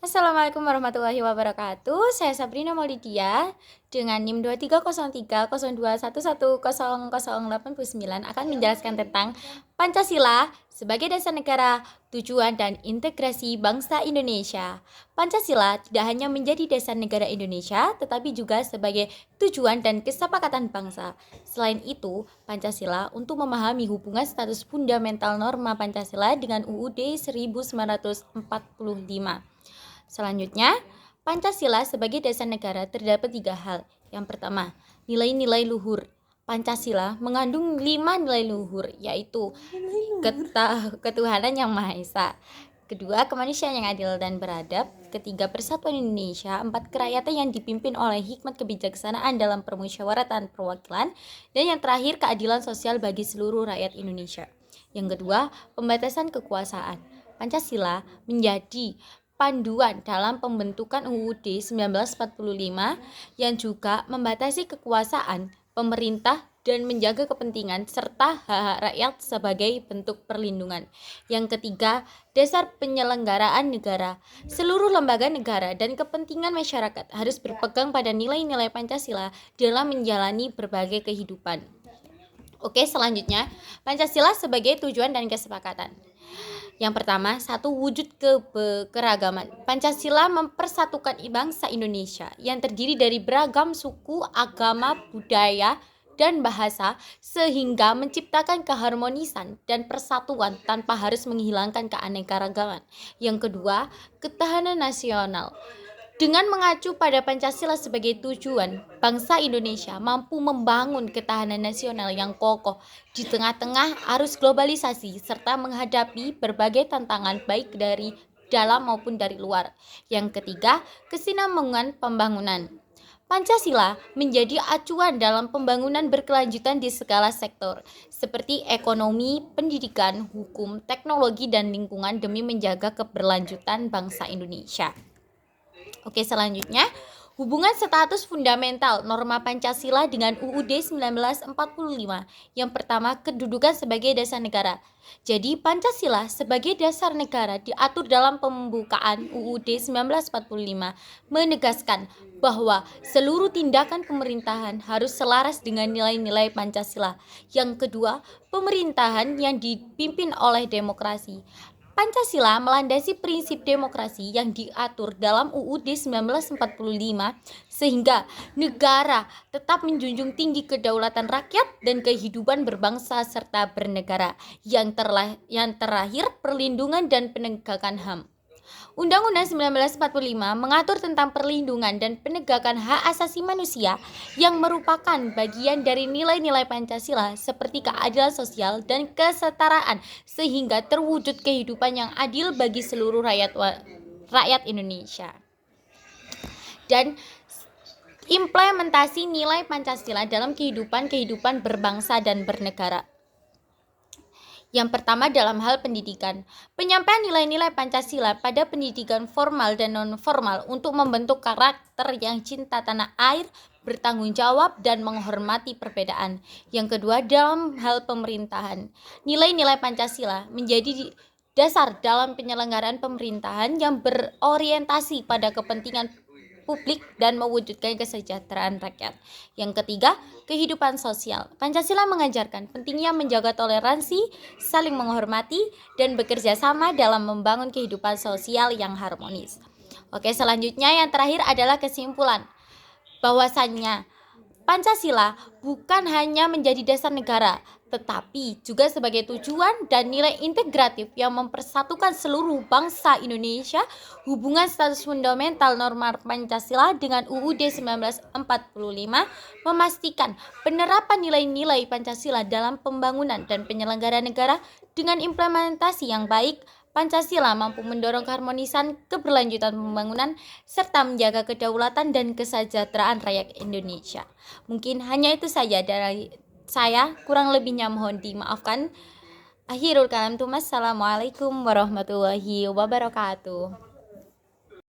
Assalamualaikum warahmatullahi wabarakatuh. Saya Sabrina Maulidia dengan NIM 230302110089 akan menjelaskan tentang Pancasila sebagai dasar negara, tujuan dan integrasi bangsa Indonesia. Pancasila tidak hanya menjadi dasar negara Indonesia, tetapi juga sebagai tujuan dan kesepakatan bangsa. Selain itu, Pancasila untuk memahami hubungan status fundamental norma Pancasila dengan UUD 1945. Selanjutnya, Pancasila sebagai dasar negara terdapat 3 hal. Yang pertama, nilai-nilai luhur. Pancasila mengandung 5 nilai luhur, yaitu ketuhanan yang Maha Esa. Kedua, kemanusiaan yang adil dan beradab. Ketiga, persatuan Indonesia. 4, kerakyatan yang dipimpin oleh hikmat kebijaksanaan dalam permusyawaratan perwakilan. Dan yang terakhir, keadilan sosial bagi seluruh rakyat Indonesia. Yang kedua, pembatasan kekuasaan. Pancasila menjadi panduan dalam pembentukan UUD 1945 yang juga membatasi kekuasaan pemerintah dan menjaga kepentingan serta hak-hak rakyat sebagai bentuk perlindungan. Yang ketiga, dasar penyelenggaraan negara. Seluruh lembaga negara dan kepentingan masyarakat harus berpegang pada nilai-nilai Pancasila dalam menjalani berbagai kehidupan. Oke, selanjutnya, Pancasila sebagai tujuan dan kesepakatan. Yang pertama, satu, wujud keberagaman. Pancasila mempersatukan bangsa Indonesia yang terdiri dari beragam suku, agama, budaya, dan bahasa sehingga menciptakan keharmonisan dan persatuan tanpa harus menghilangkan keanekaragaman. Yang kedua, ketahanan nasional. Dengan mengacu pada Pancasila sebagai tujuan, bangsa Indonesia mampu membangun ketahanan nasional yang kokoh di tengah-tengah arus globalisasi serta menghadapi berbagai tantangan baik dari dalam maupun dari luar. Yang ketiga, kesinambungan pembangunan. Pancasila menjadi acuan dalam pembangunan berkelanjutan di segala sektor, seperti ekonomi, pendidikan, hukum, teknologi, dan lingkungan demi menjaga keberlanjutan bangsa Indonesia. Oke, selanjutnya, hubungan status fundamental norma Pancasila dengan UUD 1945. Yang pertama, kedudukan sebagai dasar negara. Jadi, Pancasila sebagai dasar negara diatur dalam pembukaan UUD 1945 menegaskan bahwa seluruh tindakan pemerintahan harus selaras dengan nilai-nilai Pancasila. Yang kedua, pemerintahan yang dipimpin oleh demokrasi. Pancasila melandasi prinsip demokrasi yang diatur dalam UUD 1945 sehingga negara tetap menjunjung tinggi kedaulatan rakyat dan kehidupan berbangsa serta bernegara. Yang terakhir, perlindungan dan penegakan HAM. Undang-Undang 1945 mengatur tentang perlindungan dan penegakan hak asasi manusia yang merupakan bagian dari nilai-nilai Pancasila seperti keadilan sosial dan kesetaraan sehingga terwujud kehidupan yang adil bagi seluruh rakyat Indonesia. Dan implementasi nilai Pancasila dalam kehidupan berbangsa dan bernegara. Yang pertama, dalam hal pendidikan, penyampaian nilai-nilai Pancasila pada pendidikan formal dan non-formal untuk membentuk karakter yang cinta tanah air, bertanggung jawab, dan menghormati perbedaan. Yang kedua, dalam hal pemerintahan, nilai-nilai Pancasila menjadi dasar dalam penyelenggaraan pemerintahan yang berorientasi pada kepentingan publik dan mewujudkan kesejahteraan rakyat. Yang ketiga, kehidupan sosial. Pancasila mengajarkan pentingnya menjaga toleransi, saling menghormati, dan bekerja sama dalam membangun kehidupan sosial yang harmonis. Oke, selanjutnya yang terakhir adalah kesimpulan bahwasannya Pancasila bukan hanya menjadi dasar negara, tetapi juga sebagai tujuan dan nilai integratif yang mempersatukan seluruh bangsa Indonesia. Hubungan status fundamental norma Pancasila dengan UUD 1945 memastikan penerapan nilai-nilai Pancasila dalam pembangunan dan penyelenggaraan negara. Dengan implementasi yang baik, Pancasila mampu mendorong keharmonisan, keberlanjutan pembangunan, serta menjaga kedaulatan dan kesejahteraan rakyat Indonesia. Mungkin hanya itu saja dari saya, kurang lebihnya mohon dimaafkan. Akhirul kalam tumas, assalamualaikum warahmatullahi wabarakatuh.